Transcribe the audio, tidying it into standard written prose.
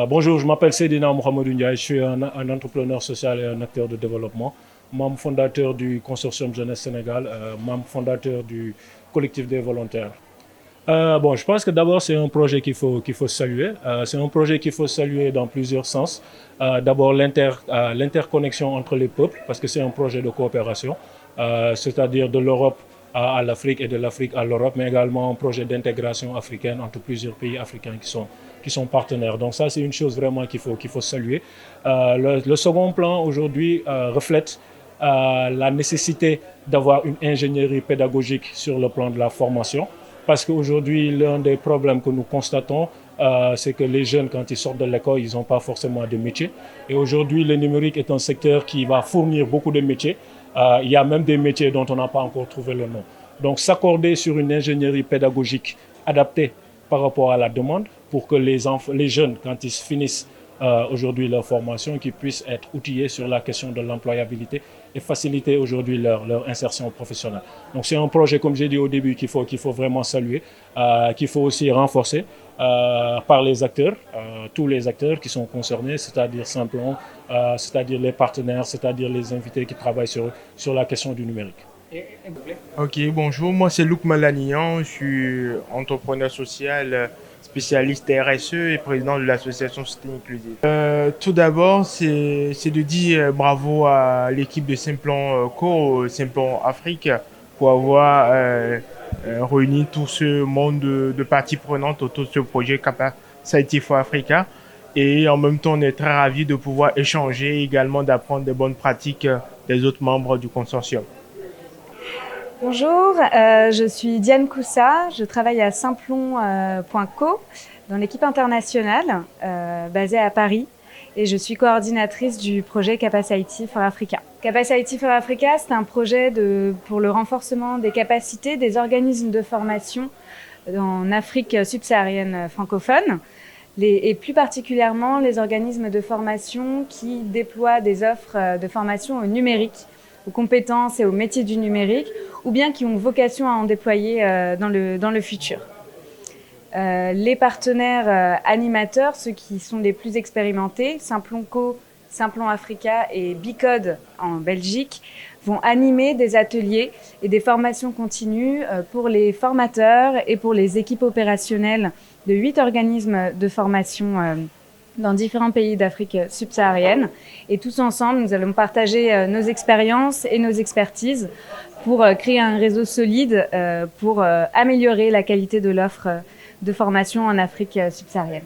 Bonjour, je m'appelle Seydina Mohamedou Ndiaye, je suis un entrepreneur social et un acteur de développement, membre fondateur du Consortium Jeunesse Sénégal, membre fondateur du collectif des volontaires. Je pense que d'abord c'est un projet qu'il faut saluer. C'est un projet qu'il faut saluer dans plusieurs sens. D'abord l'interconnexion entre les peuples, parce que c'est un projet de coopération, c'est-à-dire de l'Europe à l'Afrique et de l'Afrique à l'Europe, mais également un projet d'intégration africaine entre plusieurs pays africains qui sont partenaires. Donc ça, c'est une chose vraiment qu'il faut saluer. Le second plan aujourd'hui reflète la nécessité d'avoir une ingénierie pédagogique sur le plan de la formation. Parce qu'aujourd'hui, l'un des problèmes que nous constatons, c'est que les jeunes, quand ils sortent de l'école, ils n'ont pas forcément de métier. Et aujourd'hui, le numérique est un secteur qui va fournir beaucoup de métiers. Il y a même des métiers dont on n'a pas encore trouvé le nom. Donc, s'accorder sur une ingénierie pédagogique adaptée par rapport à la demande pour que les jeunes, quand ils finissent aujourd'hui leur formation, qu'ils puissent être outillés sur la question de l'employabilité et faciliter aujourd'hui leur insertion professionnelle. Donc c'est un projet, comme j'ai dit au début, qu'il faut vraiment saluer, qu'il faut aussi renforcer par les acteurs, tous les acteurs qui sont concernés, c'est-à-dire simplement, c'est-à-dire les partenaires, c'est-à-dire les invités qui travaillent sur la question du numérique. Ok, bonjour, moi c'est Luc Malanian, je suis entrepreneur social, spécialiste RSE et président de l'association Société Inclusive. Tout d'abord, c'est de dire bravo à l'équipe de Simplon Co, Simplon Afrique, pour avoir réuni tout ce monde de parties prenantes autour de ce projet Capacity for Africa. Et en même temps, on est très ravis de pouvoir échanger, également d'apprendre des bonnes pratiques des autres membres du consortium. Bonjour, je suis Diane Coussa, je travaille à Simplon.co dans l'équipe internationale basée à Paris et je suis coordinatrice du projet Capacity for Africa. Capacity for Africa, c'est un projet pour le renforcement des capacités des organismes de formation en Afrique subsaharienne francophone et plus particulièrement les organismes de formation qui déploient des offres de formation au numérique, aux compétences et aux métiers du numérique, ou bien qui ont vocation à en déployer dans le futur. Les partenaires animateurs, ceux qui sont les plus expérimentés, Simplon Co, Simplon Africa et Bicode en Belgique, vont animer des ateliers et des formations continues pour les formateurs et pour les équipes opérationnelles de 8 organismes de formation dans différents pays d'Afrique subsaharienne. Et tous ensemble, nous allons partager nos expériences et nos expertises pour créer un réseau solide pour améliorer la qualité de l'offre de formation en Afrique subsaharienne.